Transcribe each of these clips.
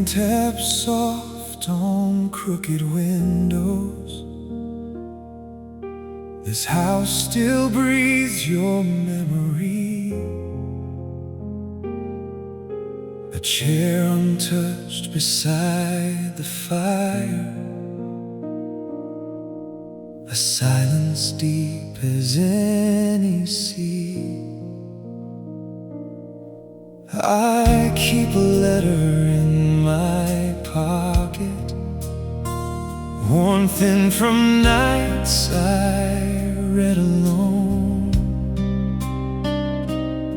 taps soft on crooked windows. This house still breathes your memory. A chair untouched beside the fire, a silence deep as any sea. I keep a letter in my pocket, worn thin from nights I read alone,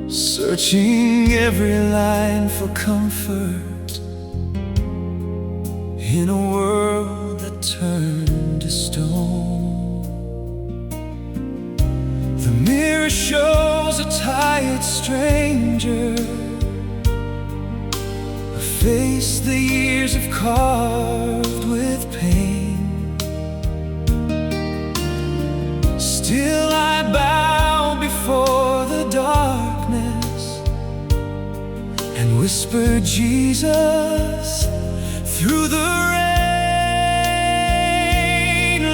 searching every line for comfort in a world that turned to stone. The mirror shows a tired stranger, a face the years have carved with pain. Still I bow before the darkness and whisper Jesus through the rain.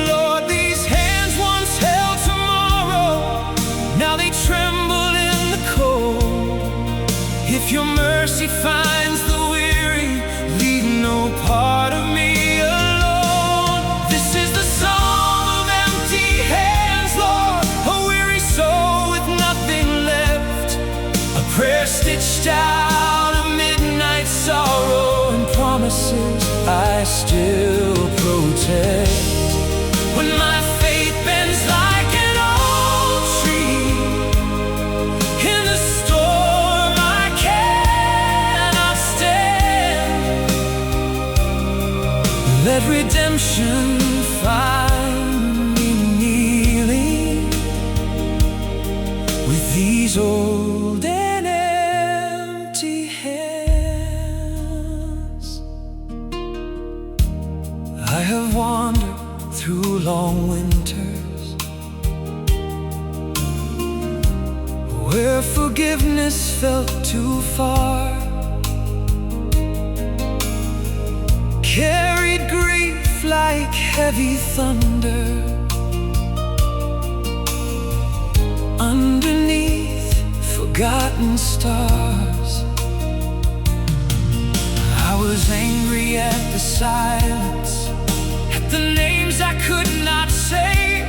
Lord, these hands once held tomorrow, now they tremble in the cold. If your mercy finds the weary, leave no part of me alone. This is the song of empty hands, Lord, a weary soul with nothing left, a prayer stitched out of midnight sorrow, and promises I still protect. When my faith bends like an old tree in the storm I cannot stand, let redemption find me kneeling with these old and empty hands. I have wandered through long winters where forgiveness felt too far, carried grief like heavy thunder underneath forgotten stars. I was angry at the silence, at the names I could not say.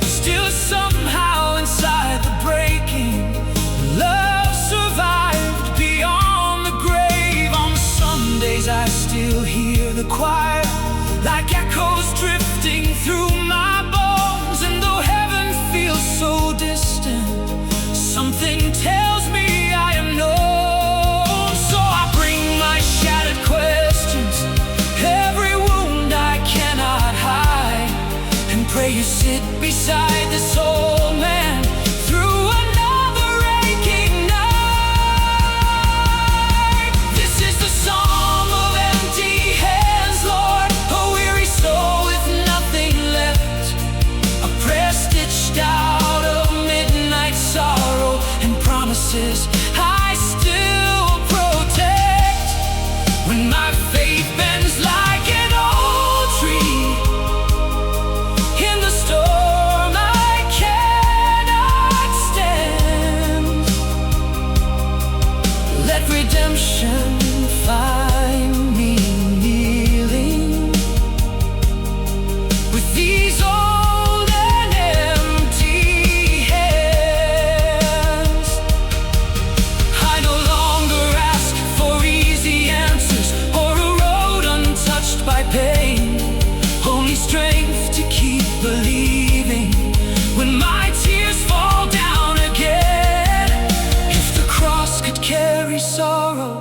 Still somehow inside the breaking, love survived beyond the grave. On Sundays I still hear the choir like echoes drifting through my bones. And though heaven feels so distant, something tells me I am known. So I bring my shattered questions, every wound I cannot hide, and pray you sit beside this old man through another aching night. This is the song of empty hands, Lord, a weary soul with nothing left, a prayer stitched out of midnight sorrow, and promises I still protect. When my faith bends like an old tree in the storm I cannot stand, let redemption find me kneeling with these old and empty hands. I no longer ask for easy answers or a road untouched by pain, only strength to keep believing when my tears fall down again. If the cross could carry sorrow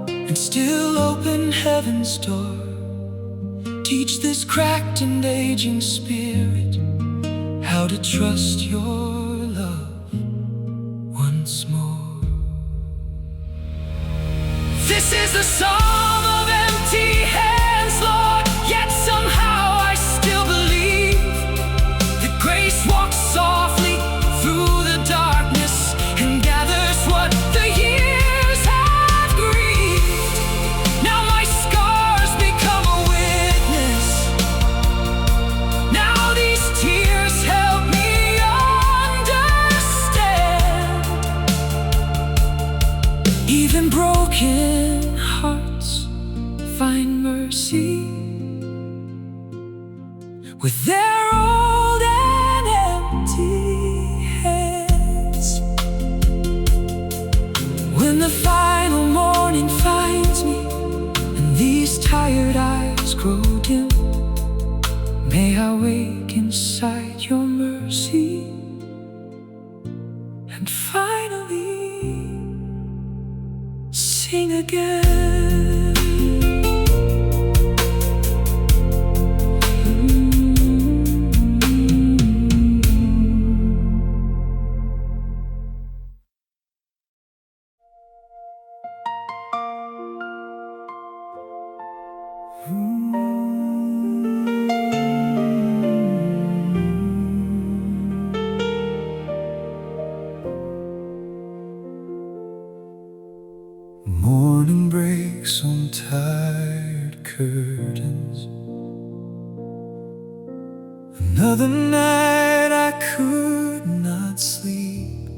and still open heaven's door, teach this cracked and aging spirit how to trust your love once more. This is the song of empty hands, Lord, yet somehow I still believe that grace walks softly through the darkness and gathers what the years have grieved. Now my scars find mercy with their old and empty hands. When the final morning finds me and these tired eyes grow dim, may I wake inside your mercy and finally sing again. Morning breaks on tired curtains. Another night I could not sleep.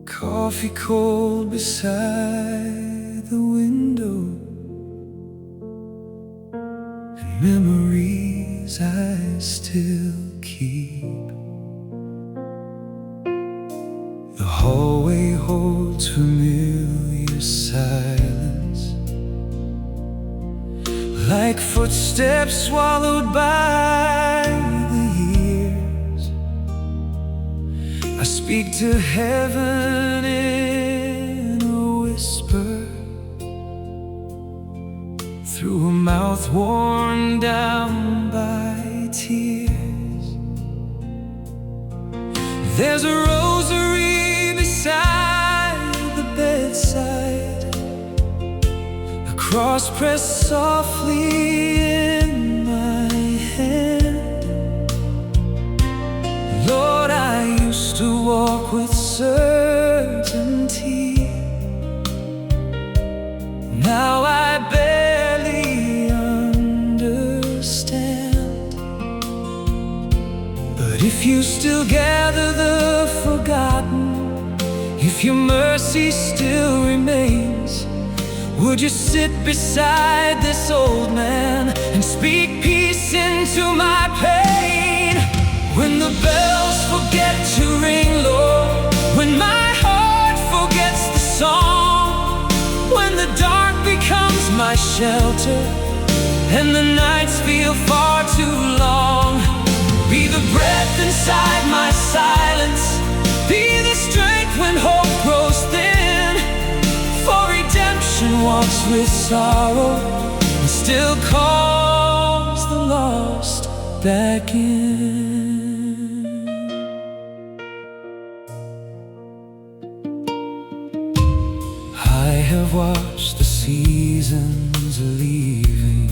Coffee cold beside the window, and memories I still keep. The hallway holds familiar silence, like footsteps swallowed by the years. I speak to heaven in a whisper, through a mouth worn down by tears. There's a rosary beside the bedside, a cross pressed softly in my hand. Lord, I used to walk with certainty. Now I barely understand. But if you still gather the forgotten, if your mercy still remains, would you sit beside this old man and speak peace into my pain? When the bells forget to ring, Lord, when my heart forgets the song, when the dark becomes my shelter and the nights feel far too long, be the breath inside my silence, be the strength when hope grows thin. For redemption walks with sorrow and still calls the lost back in. I have watched the seasons leaving,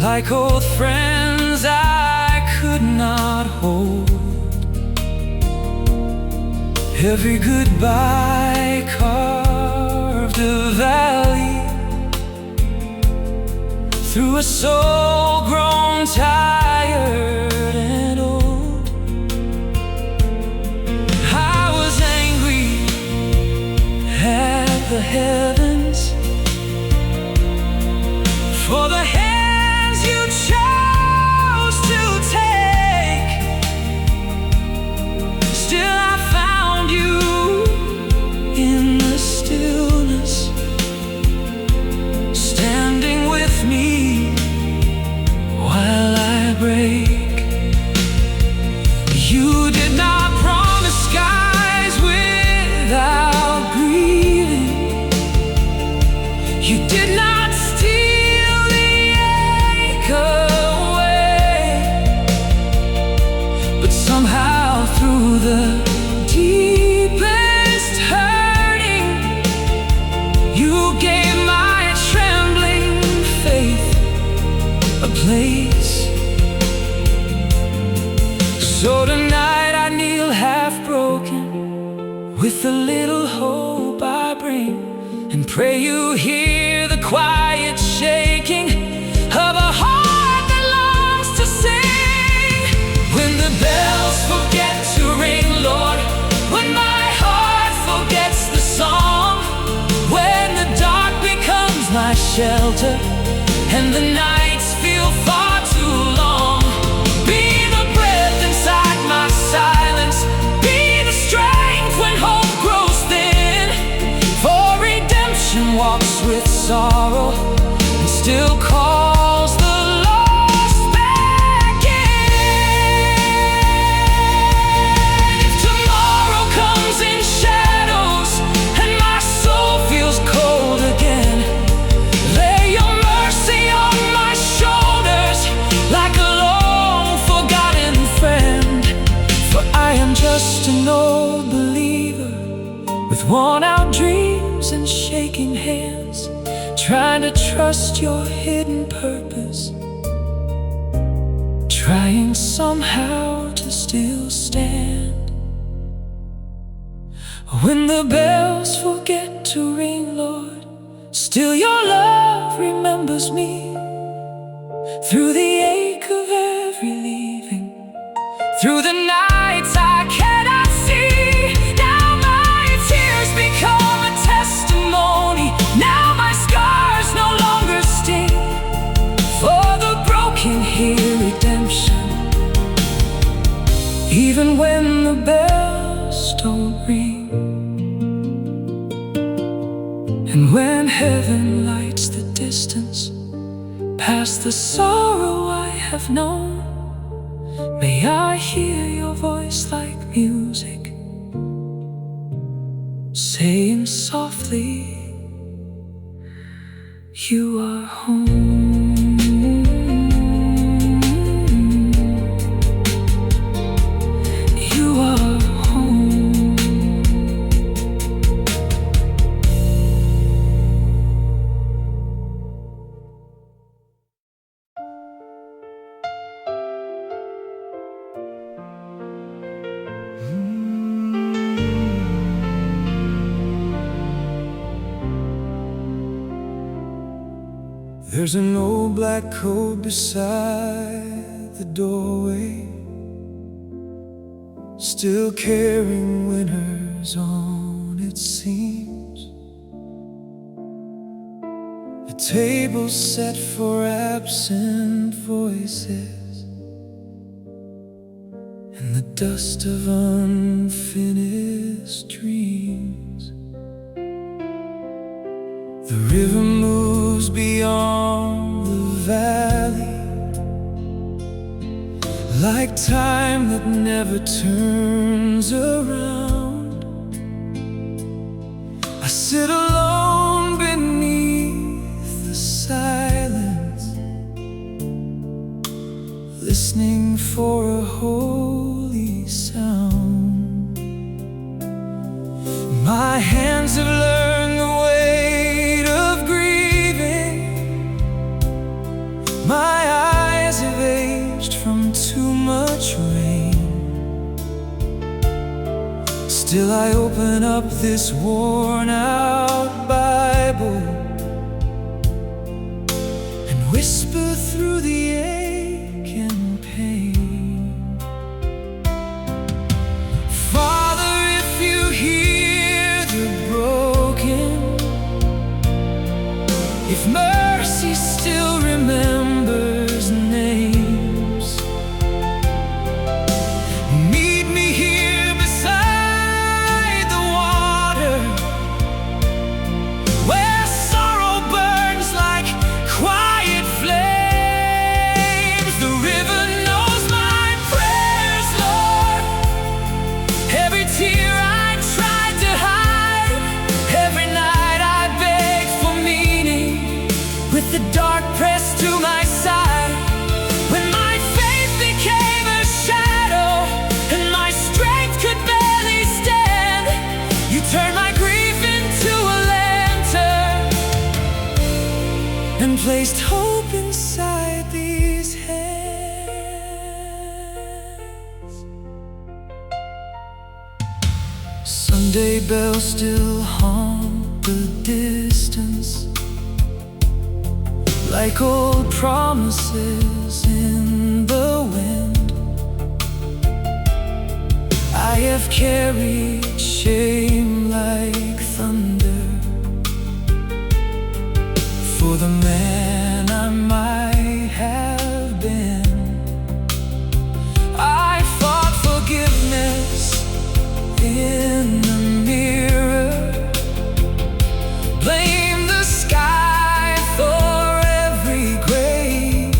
like old friends I could not hold. Every goodbye carved a valley through a soul grown tired and old. I was angry at the heavens for the hands you chose to take. Still I found you in the stillness, standing with me while I break. You did not promise skies without grieving. You did not steal the ache away, but somehow through the deepest hurting, you gave my trembling faith a place. So tonight I kneel half broken with the little hope I bring, and pray you hear the quiet shaking of a heart that longs to sing. When the bells forget to ring, Lord, when my heart forgets the song, shelter, and the nights feel far too long. Be the breath inside my silence, be the strength when hope grows thin. For redemption walks with sorrow and still calls the lost back in. If tomorrow comes in shadows and my soul feels cold again, lay your mercy on my shoulders like a long-forgotten friend. For I am just an old believer with worn-out dreams and shaking hands, trying to trust your hidden purpose, trying somehow to still stand. When the bells forget to ring, Lord, still your love remembers me. Through the ache of every leaving, through the nights I cannot see, now my tears become a testimony. Now my scars no longer sting. For the broken hear redemption, even when the bells don't ring. And when heaven lights the distance past the sorrow I have known, may I hear your voice like music, saying softly, you are home. You are home. There's an old black coat beside the doorway, still carrying winners on its seams. A table set for absent voices, and the dust of unfinished dreams. The river moves beyond the valley, like time that never turns around. I sit alone beneath the silence, listening for a holy sound. My hands have learned the weight of grieving, my eyes have aged from too much rain. Still I open up this worn-out Bible and whisper through the ache and pain. Father, if you hear the broken, if mercy still remembers names, meet me here beside the water, where sorrow burns like quiet flames. The river knows my prayers, Lord, every tear I tried to hide, every night I begged for meaning, with the dark pressed to my side. When my faith became a shadow and my strength could barely stand, you turned my grief into a lantern and placed hope inside these hands. Sunday bells still haunt the distance, like old promises in the wind. I have carried shame like thunder for the man I might have been. I fought forgiveness in the mirror, blame the sky for every grave,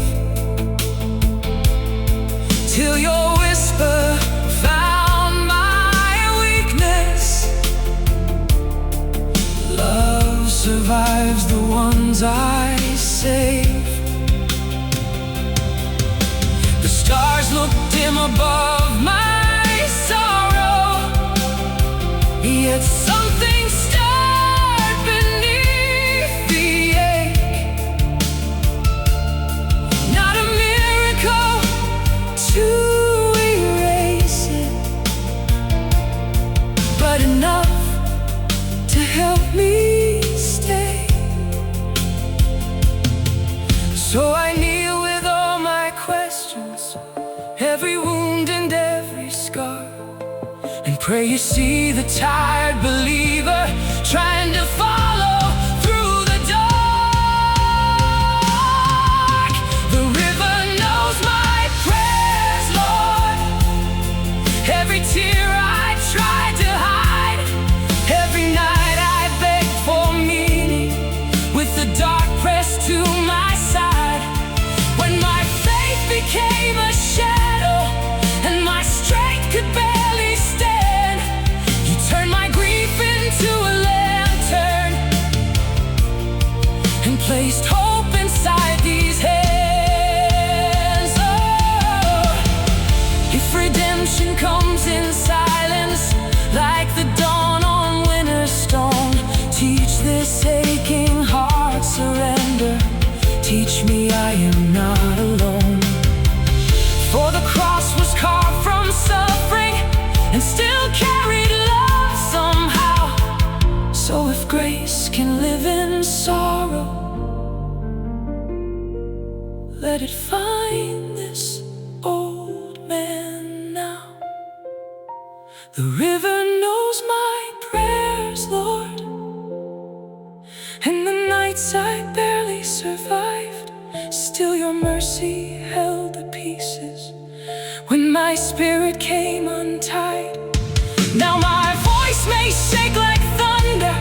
till your whisper found my weakness. Love survives the ones I save. The stars look dim above my sorrow, yet something stirred beneath the ache. Not a miracle to erase it, but enough to help me stay. So I kneel with all my questions, every wound and every scar, and pray you see the tired believer trying to follow through the dark. The river knows my prayers, Lord. Every tear I tried to hide, every night I begged for meaning, with the dark pressed to my side. When my faith became a shadow and my strength could barely stand, you turned my grief into a lantern and placed hope inside these hands. Oh, if redemption comes in silence, like the dawn on winter's stone, teach this aching heart surrender. Teach me I am not alone. For the cross was carved from suffering and still carried love somehow. So if grace can live in sorrow, let it find this old man now. The river knows my prayers, Lord, and the nights I barely survived, still your mercy held the pieces when my spirit came untied. Now my voice may shake like thunder,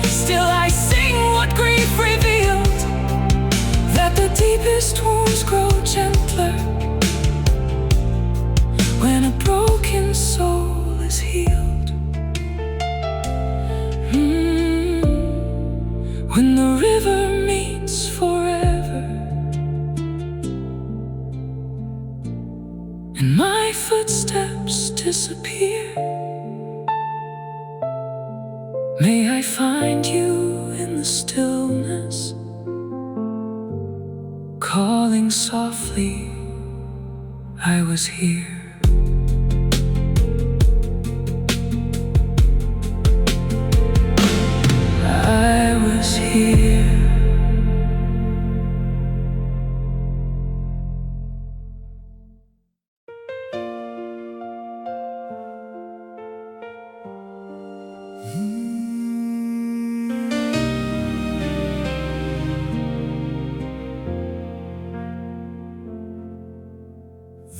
still I sing what grief revealed, that the deepest wounds grow gentler when a broken soul is healed. When the river meets forever and my footsteps disappear, may I find you in the stillness, calling softly, I was here. I was here.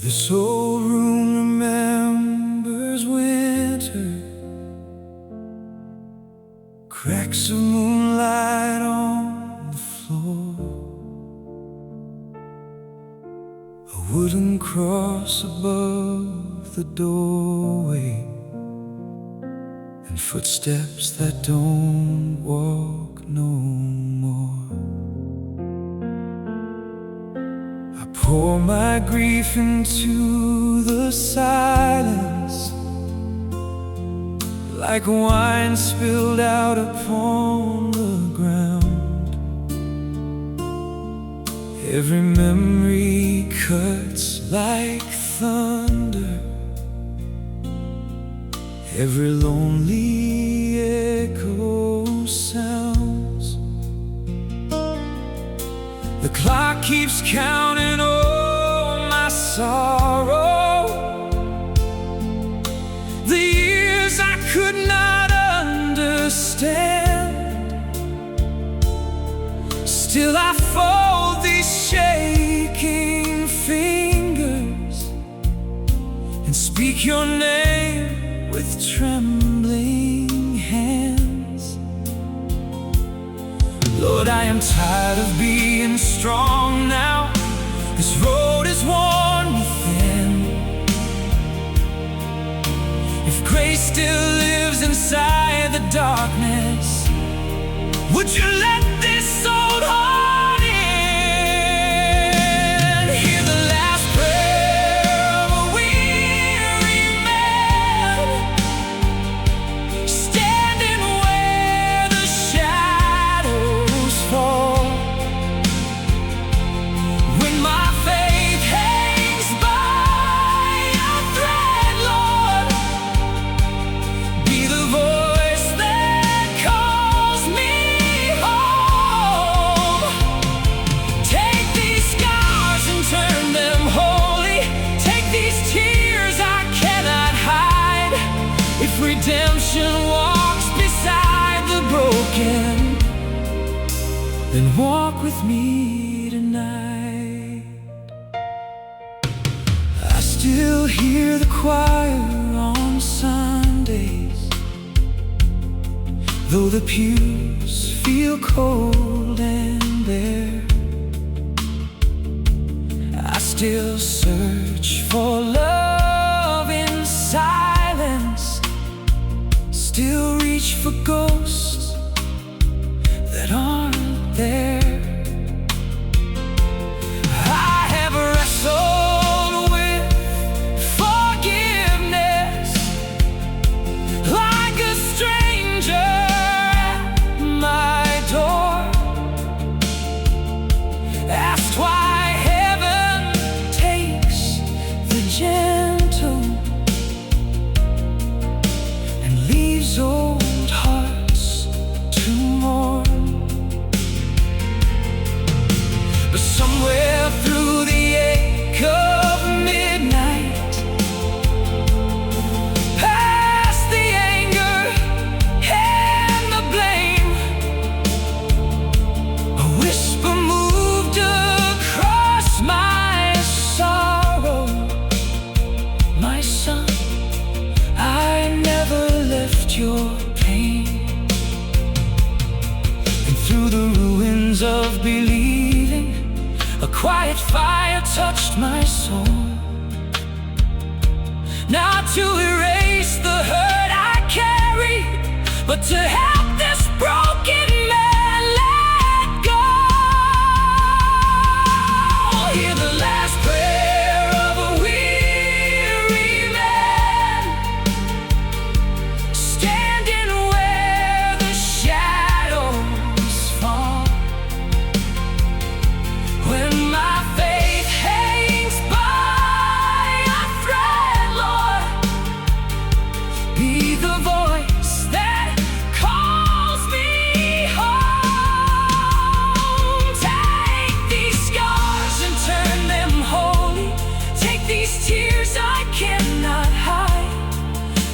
This old room remembers winter, cracks of moonlight on the floor, a wooden cross above the doorway, and footsteps that don't walk no more. I pour my grief into the silence, like wine spilled out upon the ground. Every memory cuts like thunder, every lonely echo sounds. The clock keeps counting all my sorrow, the years I could not understand. Still I fold these shaking fingers and speak your name with trembling hands. Lord, I am tired of being strong now. This road is worn me thin. If grace still lives inside the darkness, would you let this old heart in? Hear the last prayer of a weary man, standing where the shadows fall. When my faith hangs by a thread, Lord, be the voice that calls me home. Take these scars and turn them holy. Take these tears I cannot hide. If redemption walks beside the broken, then walk with me tonight. I still hear the choir on Sundays, though the pews feel cold and bare. I still search for love in silence, still reach for ghosts that aren't there. I have wrestled with forgiveness like a stranger at my door. Asked why heaven takes the gentle and leaves old hearts to mourn. But somewhere through the ache of midnight, past the anger and the blame, a whisper moved across my sorrow. My son, I never left your pain. And through the ruins of believing, a quiet fire touched my soul. Not to erase the hurt I carry, but to help this broken man let go. Hear the last prayer of a weary man, standing where the shadows fall. When my faith hangs by a thread, Lord, be the voice that calls me home. Take these scars and turn them holy. Take these tears I cannot hide.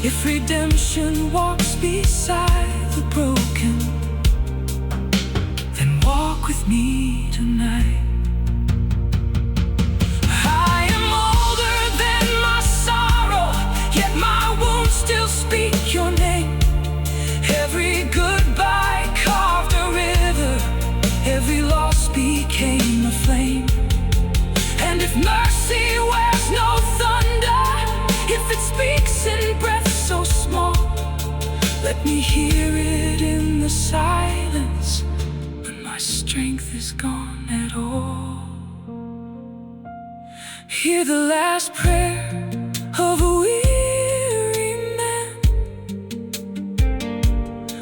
If redemption walks beside the broken, then walk with me tonight. I am older than my sorrow, yet my wounds still speak your name. Every goodbye carved a river, every loss became a flame. And if mercy wears no thunder, if it speaks in breath so small, let me hear it in the silence when my strength is gone at all. Hear the last prayer of a weary man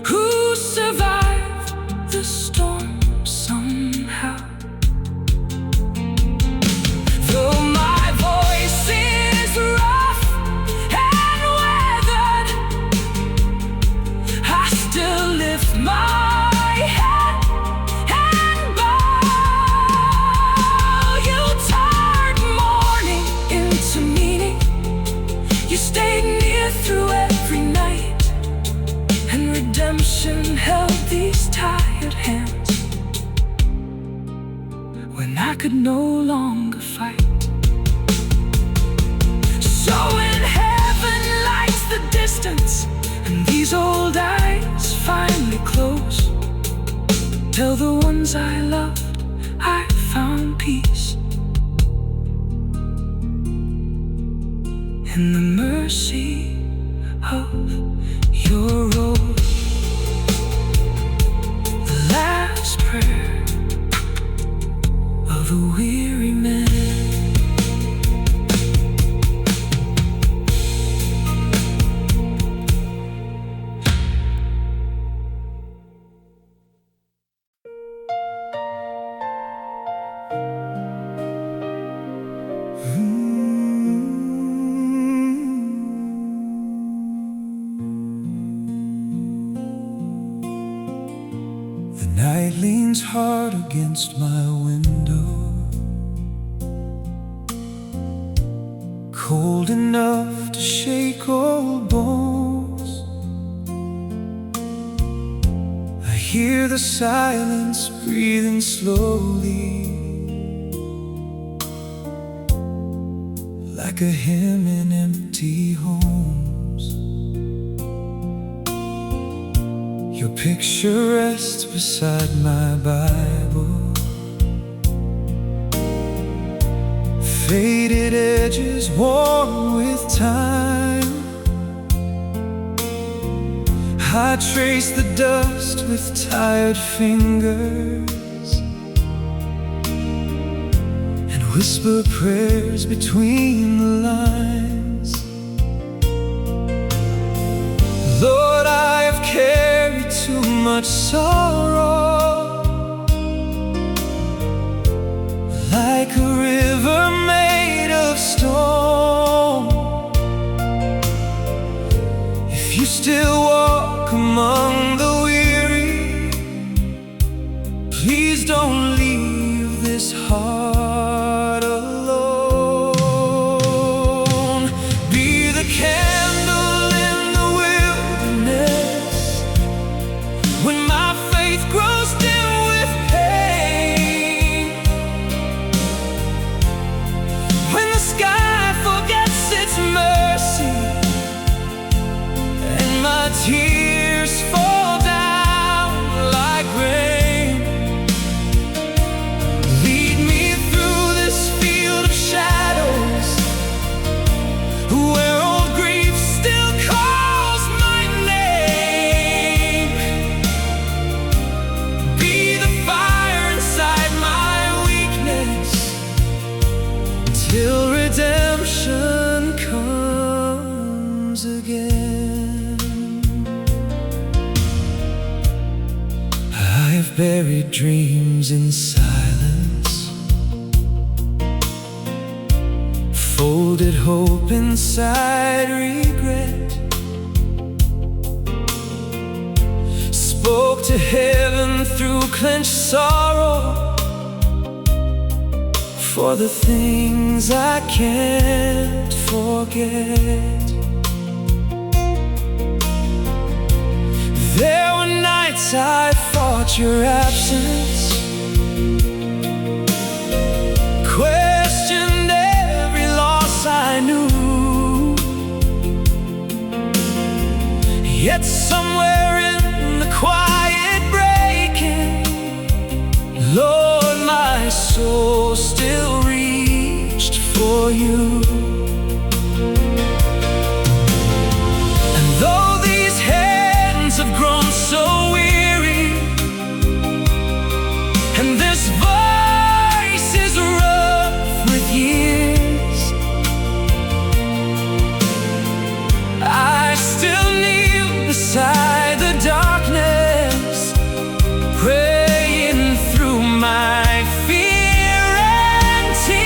who survived the storm somehow. Though my voice is rough and weathered, I still lift my head and bow. You turned mourning into meaning. You could no longer fight. So when heaven lights the distance and these old eyes finally close, tell the ones I loved I found peace in the mercy of your rose. The last prayer of a weary man. The night leans hard against my window, cold enough to shake old bones. I hear the silence breathing slowly, like a hymn in empty homes. Your picture rests beside my Bible, faded edges worn with time. I trace the dust with tired fingers and whisper prayers between the lines. Lord, I have carried too much sorrow, like a river made of stone. If you still walk among the weary, please don't leave this heart alone. Be the candle in the wilderness when my faith grows dim with pain, when the sky forgets its mercy and my tears fall down like rain. Lead me through this field of shadows where old grief still calls my name. Be the fire inside my weakness till redemption comes again. I've buried dreams in silence, folded hope inside regret, spoke to heaven through clenched sorrow for the things I can't forget. There were nights I fought your absence, questioned every loss I knew. Yet somewhere in the quiet breaking, Lord, my soul still reached for you. And though these hands have grown so weary, and this voice is rough with years, I still kneel beside the darkness, praying through my fear and tears.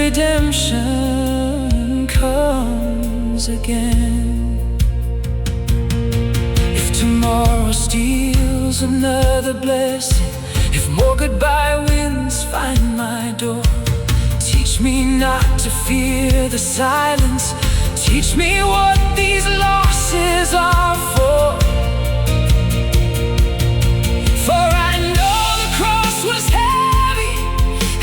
redemption comes again. If tomorrow steals another blessing, if more goodbye winds find my door, teach me not to fear the silence. Teach me what these losses are for. For I know the cross was heavy,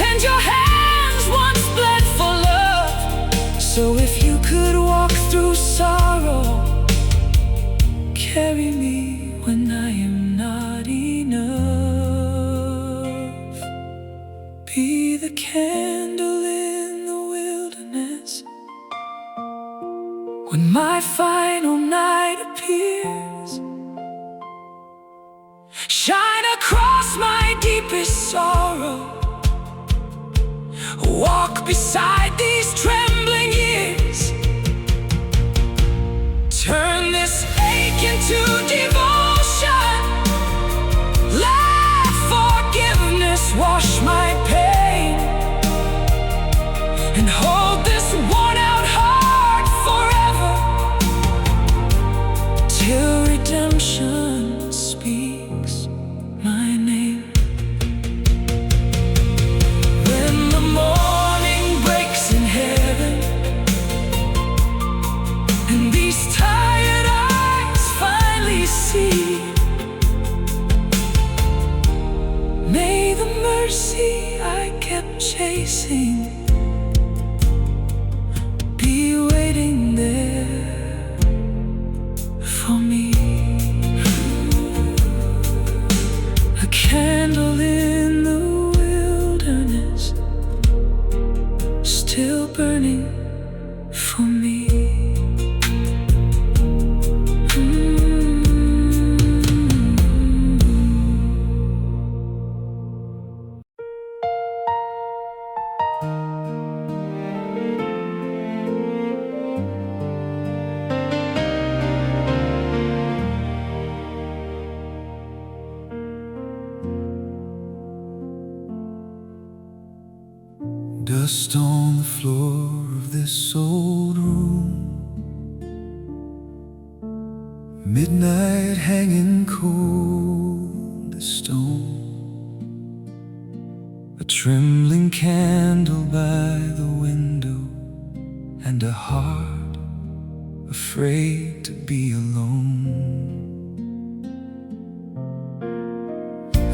and your hands once bled for love. So if you could walk through sorrow, carry me when I am not enough. Be the candle in the wilderness when my final night appears. Shine across my deepest sorrow. Walk beside these trembling years. Turn this ache into devotion. Let forgiveness wash my pain, and hold this worn-out heart forever, till redemption speaks my name. When the morning breaks in heaven, and these tired eyes finally see, may the mercy I kept chasing be waiting there for me. A candle in the wilderness, still burning for me. Dust on the floor of this old room, midnight hanging cold as stone, a trembling candle by the window, and a heart afraid to be alone.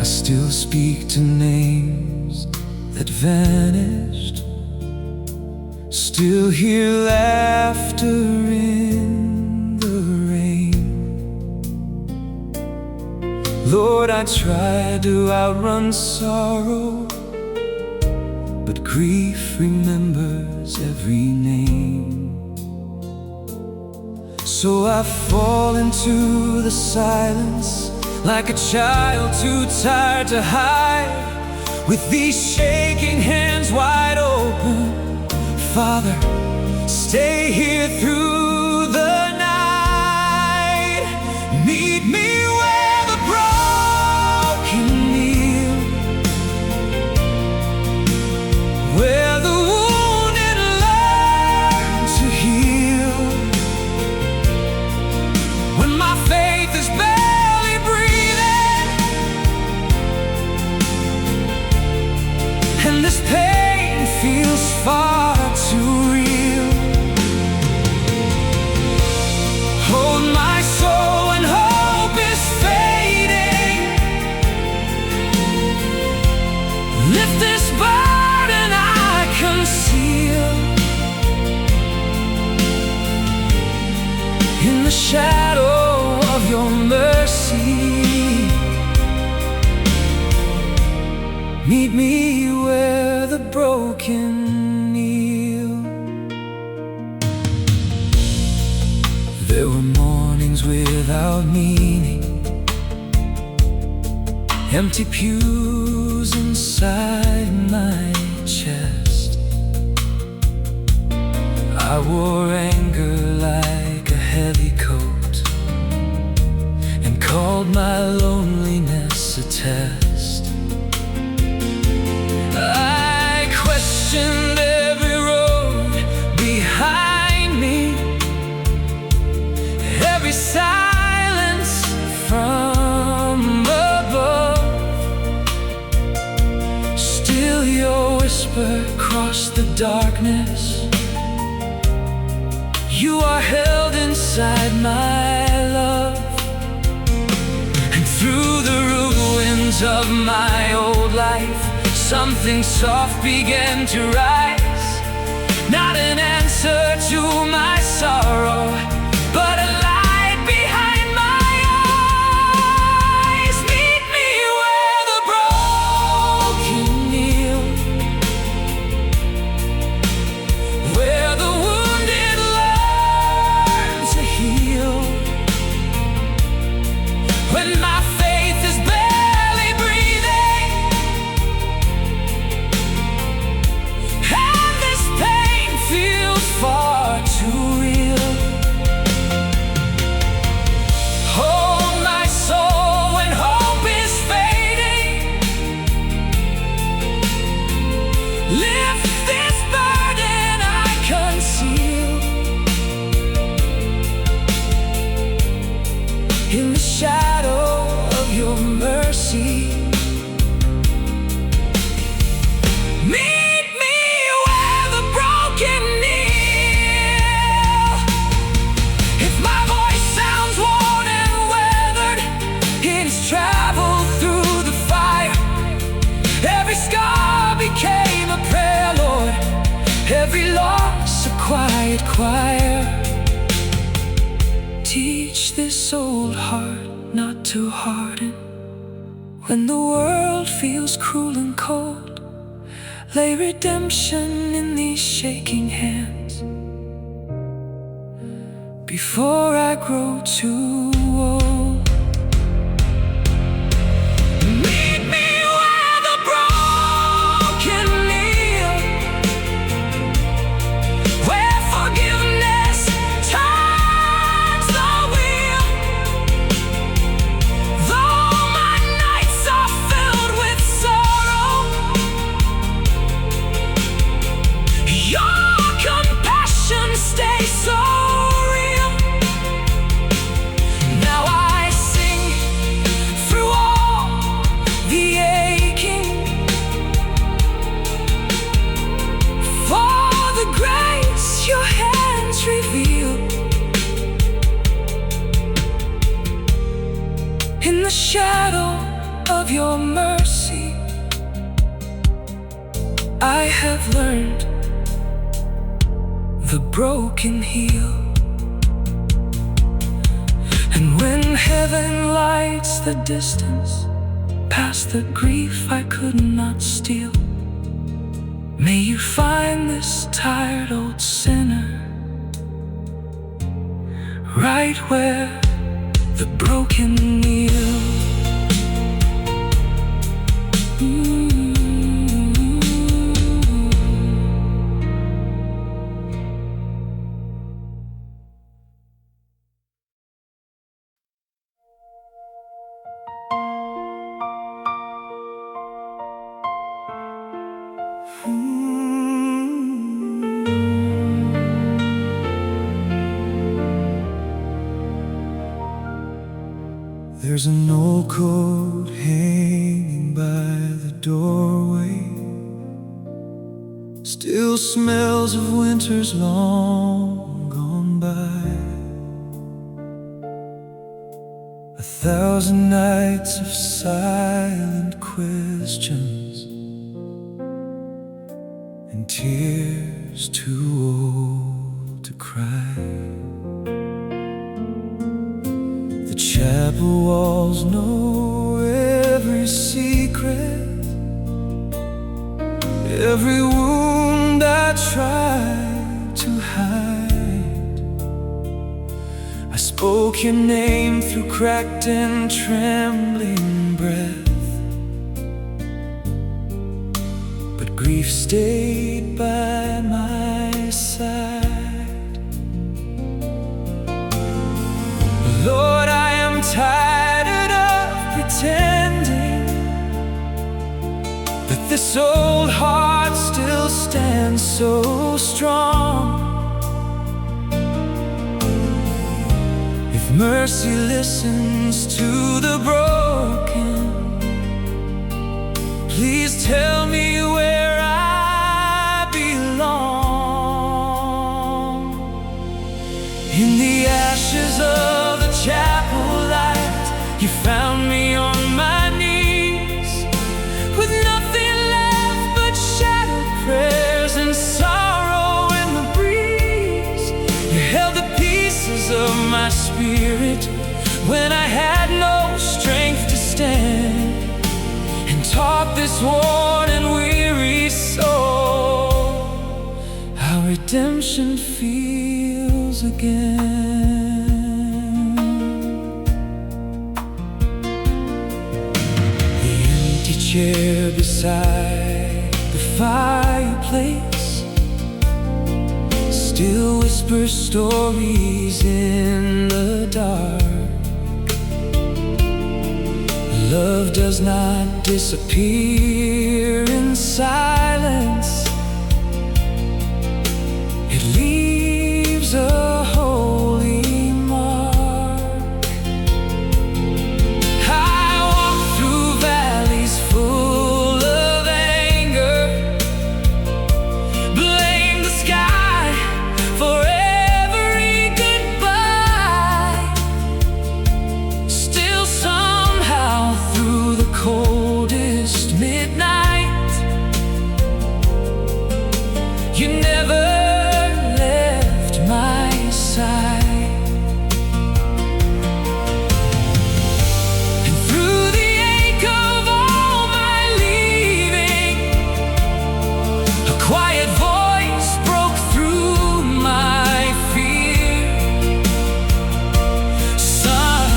I still speak to names that vanished, still hear laughter in the rain. Lord, I try to outrun sorrow, but grief remembers every name. So I fall into the silence like a child too tired to hide, with these shaking hands wide open. Father, stay here through the night. Meet me where the broken kneel, where the wounded learn to heal. When my faith is barely breathing, and this pain feels far too real. Hold my soul when hope is fading. Lift this burden I conceal. In the shadow of your mercy, meet me where the broken kneel. There were mornings without meaning, empty pews inside my chest. I wore anger like a heavy coat, and called my loneliness a test. I questioned every whisper across the darkness. You are held inside my love. And through the ruins of my old life, something soft began to rise. Not an answer to my sorrow, but a light behind my eyes. Meet me where the broken kneel, where the wounded learn to heal. When my faith is barely breathing, and this pain feels far too real. Hold my soul when hope is fading. Lift this burden I conceal. In the shadow of your mercy, meet me where the broken kneel. If my voice sounds worn and weathered, it has traveled through the fire. Every scar became a prayer, Lord. Every loss a quiet choir. Teach this old heart not to harden when the world feels cruel and cold. Lay redemption in these shaking hands before I grow too old. Meet me where the broken kneel, where forgiveness turns the wheel. Though my nights are filled with sorrow, your compassion stays so real. Now I sing through all the aching, for the grace your hands reveal. In the shadow of your mercy, I have learned the broken heal. And when heaven lights the distance, past the grief I could not steal, may you find this tired old sinner right where the broken kneel. There's an old coat hanging by the doorway, still smells of winters long gone by. 1,000 nights of silent questions and tears too old to cry. The chapel walls know every secret, every wound I tried to hide. I spoke your name through cracked and trembling breath, but grief stayed by my side. Lord, I am tired of pretending that this old heart still stands so strong. If mercy listens to the broken, please tell me where I spirit when I had no strength to stand, and taught this worn and weary soul how redemption feels again. The empty chair beside the fireplace still whispers stories in the dark. Love does not disappear in silence. It leaves a holy mark. I walk through valleys full of anger, blame the sky for every goodbye. Still somehow through the coldest midnight, you never left my side. And through the ache of all my leaving, a quiet voice broke through my fear. Son,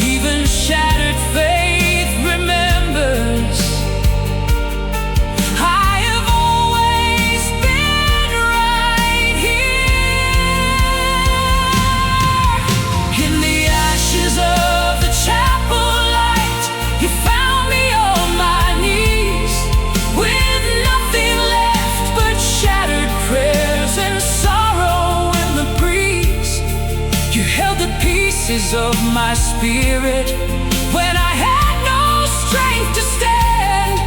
even shattered faith remembers. I have always been right here. In the ashes of the chapel light, you found me on my knees, with nothing left but shattered prayers and sorrow in the breeze. You held the pieces of my spirit when I had no strength to stand,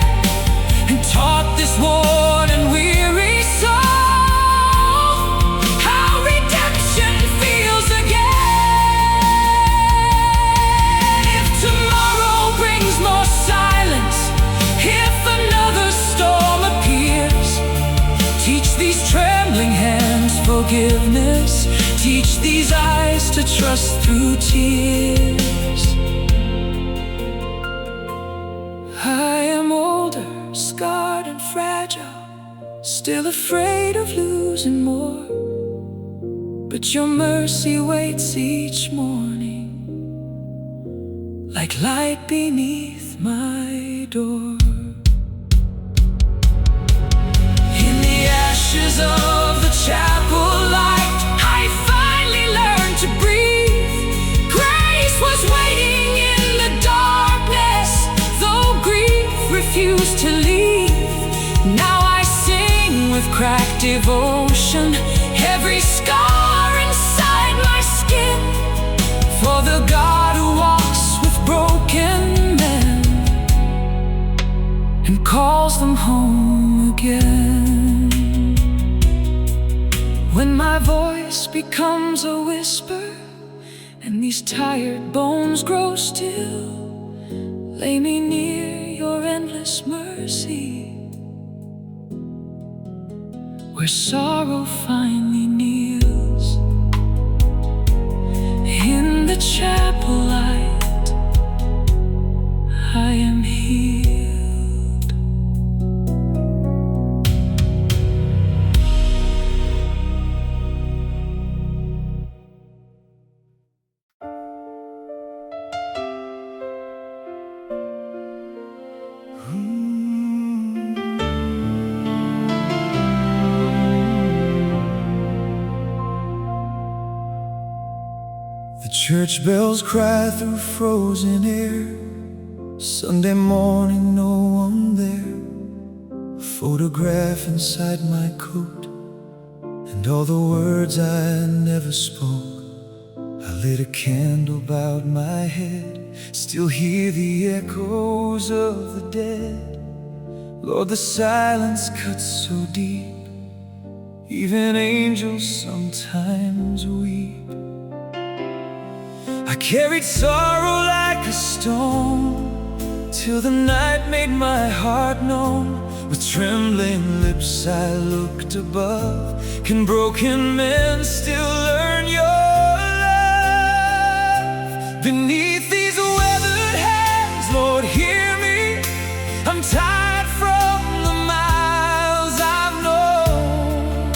and taught this worn and weary soul how redemption feels again. If tomorrow brings more silence, if another storm appears, teach these trembling hands forgiveness. Teach these eyes to trust through tears. I am older, scarred and fragile, still afraid of losing more. But your mercy waits each morning, like light beneath my door. In the ashes of the chapel light, I finally learned to breathe. Grace was waiting in the darkness, though grief refused to leave. Now I sing with cracked devotion, every scar inside my skin, for the God who walks with broken men and calls them home again. When my voice becomes a whisper and these tired bones grow still, lay me near your endless mercy, where sorrow finally kneels. In the chapel light, I am healed. The church bells cry through frozen air. Sunday morning, no one there. A photograph inside my coat, and all the words I never spoke. I lit a candle, bowed my head, still hear the echoes of the dead. Lord, the silence cuts so deep, even angels sometimes weep. I carried sorrow like a stone, till the night made my heart known. With trembling lips I looked above. Can broken men still learn your love? Beneath these weathered hands, Lord, hear me. I'm tired from the miles I've known.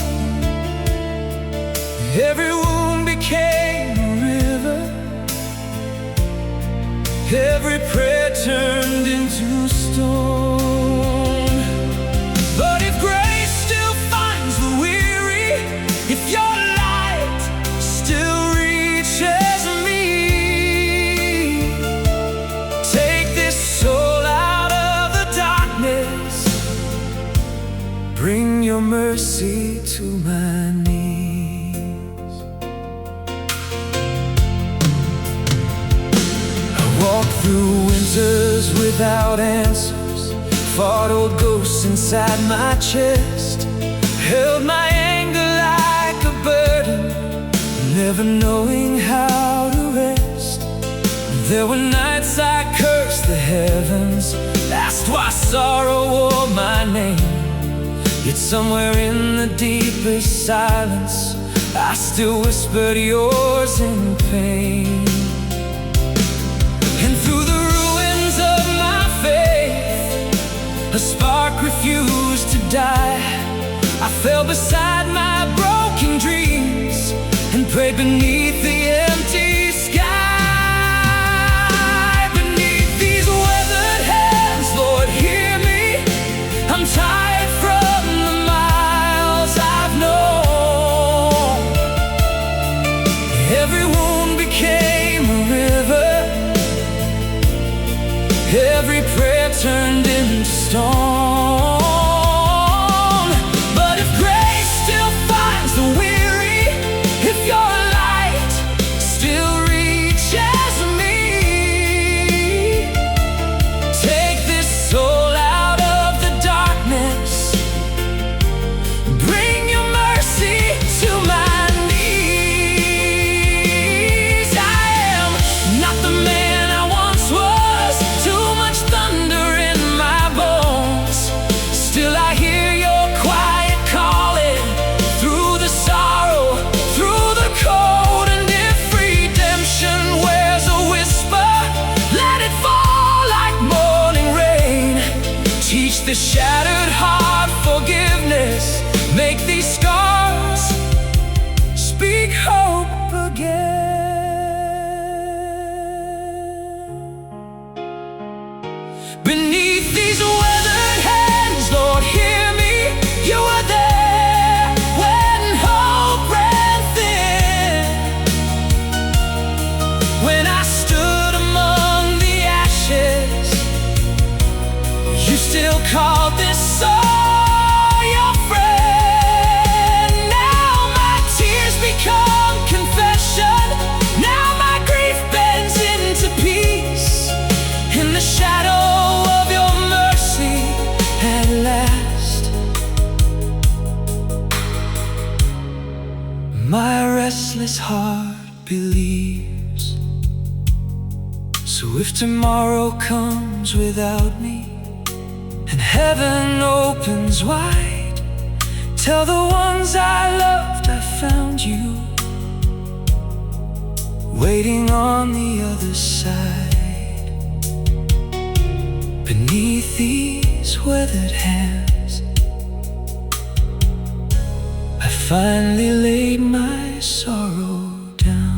Every wound became a river, every prayer turned into stone. But if grace still finds the weary, if your light still reaches me, take this soul out of the darkness, bring your mercy to my knees. I walked through winters without answers, fought old ghosts inside my chest, held my anger like a burden, never knowing how to rest. There were nights I cursed the heavens, asked why sorrow wore my name. Yet somewhere in the deepest silence, I still whispered yours in pain. And through the ruins of my faith, a spark refused to die. I fell beside my broken dreams and prayed beneath the empty sky. Beneath these weathered hands, Lord, hear me. I'm tired from the miles I've known. Every wound became a river, every prayer turned into stone. But if grace still finds the weary, if your light still reaches me, take this soul out of the darkness, bring your mercy to my knees. I am not the man I once was, too much thunder in my bones. Still I hear your quiet calling, through the sorrow, through the cold. And if redemption wears a whisper, let it fall like morning rain. Teach the shattered heart forgiveness, make these scars speak hope again. Beneath these weathered hands, Lord, hear me. You were there when hope ran thin, when I stood among the ashes. You still called this soul your friend. Now my tears become confession, now my grief bends into peace, in the shadow of your mercy at last. My restless heart believes. So if tomorrow comes without me, and heaven opens wide, tell the ones I loved I found you, waiting on the other side. Beneath these weathered hands, I finally laid my sorrow down.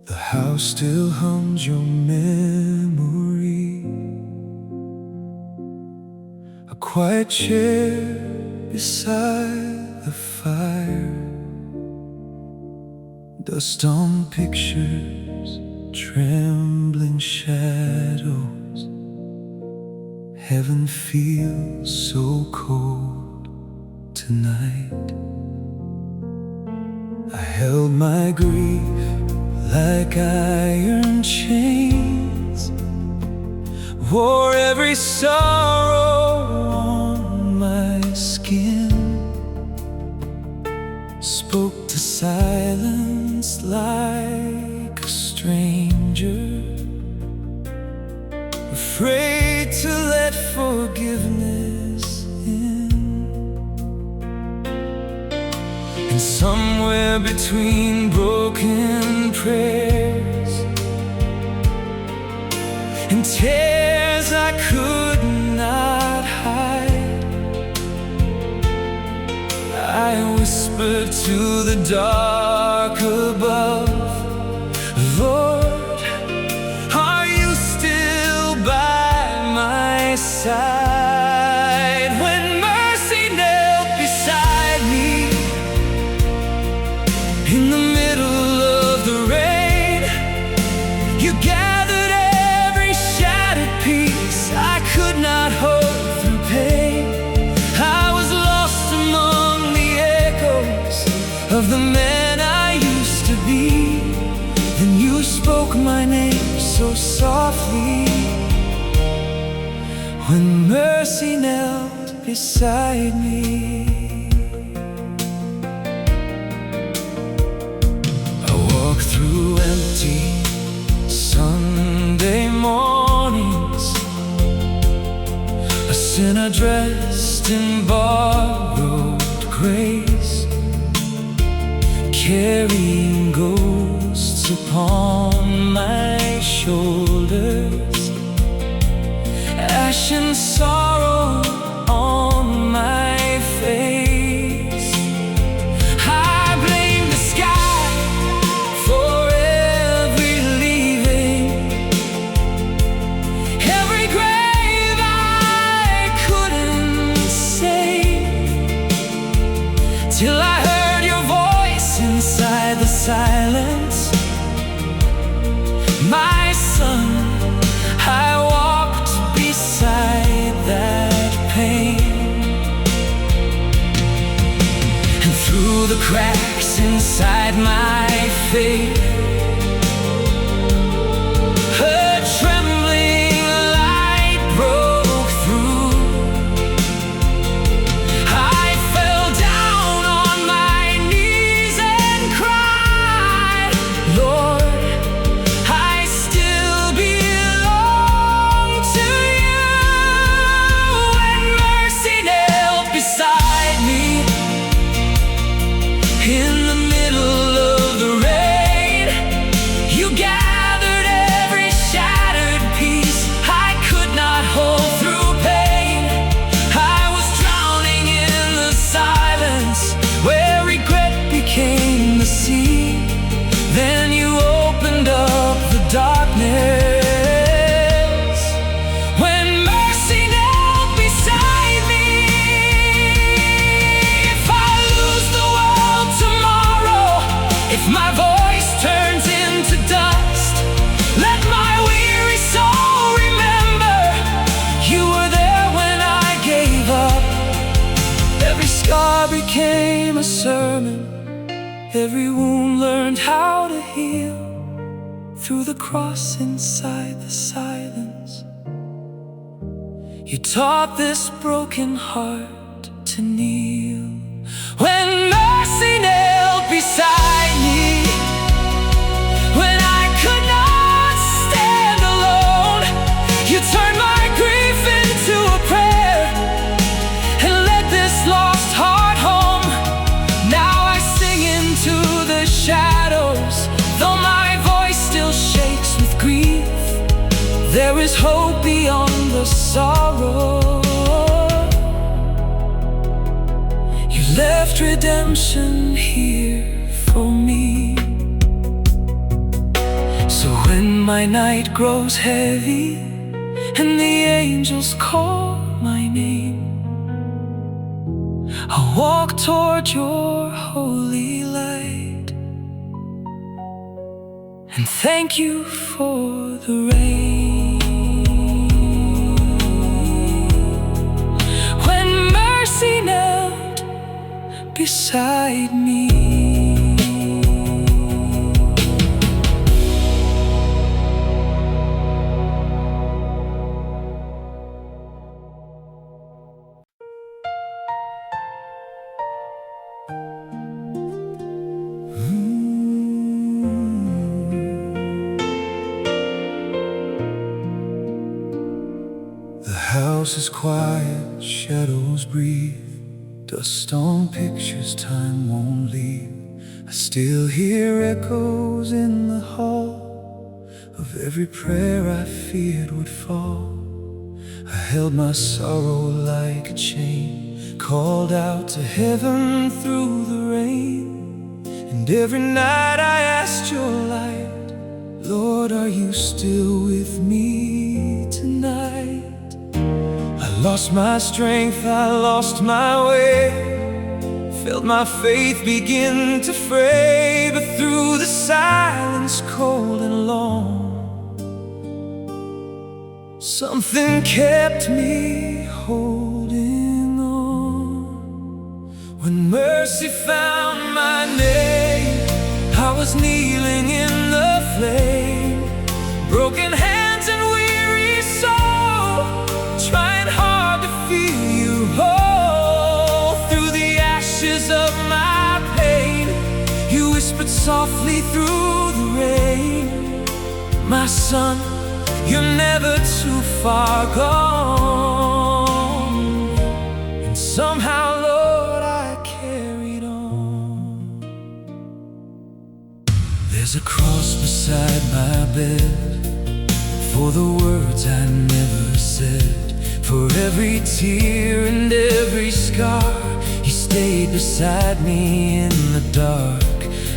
The house still hums your memory, a quiet chair beside the fire, dust on pictures, trembling shadows. Heaven feels so cold tonight. I held my grief like iron chains, wore every sorrow on my skin, spoke to silence like a stranger, afraid to let forgiveness in. And somewhere between broken prayers and tears I could not hide, I whispered to the dark above, Lord, are you still by my side? When mercy knelt beside me in the middle of the rain, you gathered every shattered piece I could not hold through pain. I was lost among the echoes of the man I used to be. Then you spoke my name so softly, when mercy knelt beside me. I walked through empty Sunday mornings, a sinner dressed in borrowed grace, carrying ghosts upon my shoulders, ash and sorrow on my face. I blame the sky for every leaving, every grave I couldn't save, till I heard your voice inside the silence. My son, I walked beside that pain, and through the cracks inside my faith, a trembling light broke through. I fell down on my knees and cried, Lord, I still belong to you. When mercy knelt beside me in the middle of the rain, you gathered every shattered piece I could not hold through pain. I was drowning in the silence where regret became the sea. Then you opened up the darkness. When mercy knelt beside me, if I lose the world tomorrow, if my voice turns into dust, let my weary soul remember you were there when I gave up. Every scar became a sermon, every wound learned how to heal. Through the cross inside the silence, you taught this broken heart to kneel. When mercy knelt beside me, when I could not stand alone, you turned my grief into a prayer and led this lost heart home. Now I sing into the shadows, though my voice still shakes with grief. There is hope beyond the sorrow. You left redemption here for me. So when my night grows heavy and the angels call my name, I'll walk toward your holy light and thank you for the rain. When mercy knelt beside me, house is quiet, shadows breathe, dust on pictures time won't leave. I still hear echoes in the hall of every prayer I feared would fall. I held my sorrow like a chain, called out to heaven through the rain. And every night I asked your light, Lord, are you still with me tonight? I lost my strength, I lost my way, felt my faith begin to fray. But through the silence cold and long, something kept me holding on. When mercy found my name, I was kneeling in the flame, broken hands and weary soul, trying hard to feel you whole. Through the ashes of my pain, you whispered softly through the rain, my son, you're never too far gone. And somehow, Lord, I carried on. There's a cross beside my bed for the words I never said, for every tear and every scar. You stayed beside me in the dark.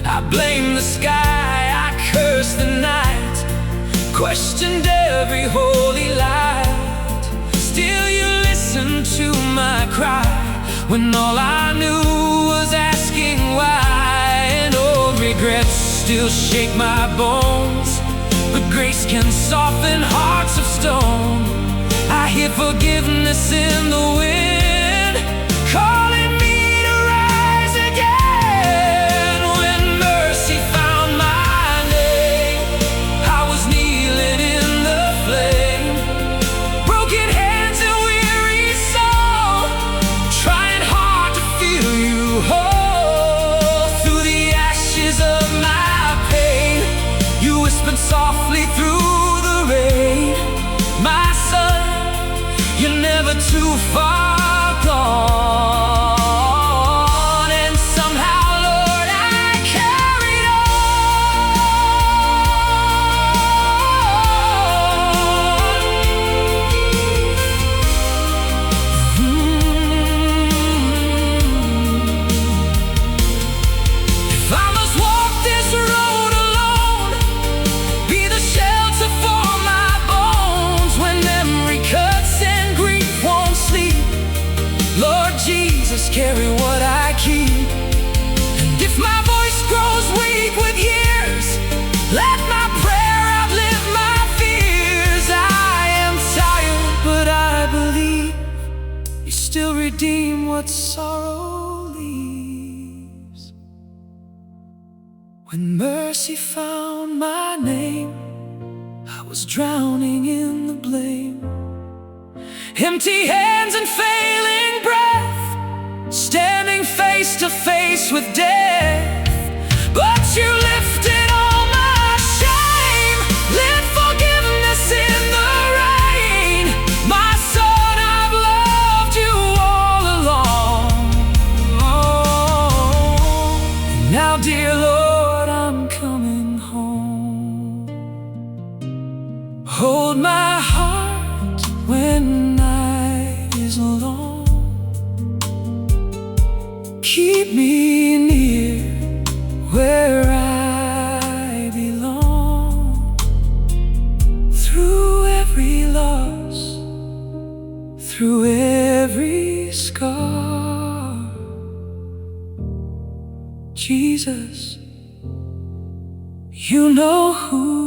I blame the sky, I curse the night, questioned every holy light. Still you listened to my cry when all I knew was asking why. And old regrets still shake my bones, but grace can soften hearts of stone. I hear forgiveness in the wind, calling me to rise again. When mercy found my name, I was kneeling in the flame, broken hands and weary soul, trying hard to feel you whole. Through the ashes of my pain, you whispered softly through the rain, my son, you're never too far gone. And somehow, Lord, I carried If I must walk this road alone, be the shelter for my bones when memory cuts and grief won't sleep, Lord Jesus, carry what I keep. And if my voice grows weak with years, let my prayer outlive my fears. I am tired, but I believe you still redeem what sorrow leaves. When mercy found my name, I was drowning in the blame, empty hands and failing breath, standing face to face with death. But you lifted all my shame, lit forgiveness in the rain. My son, I've loved you all along. And now, dear Lord, I'm coming home. Hold my heart when night is long, keep me near where I belong. Through every loss, through every scar, Jesus, you know who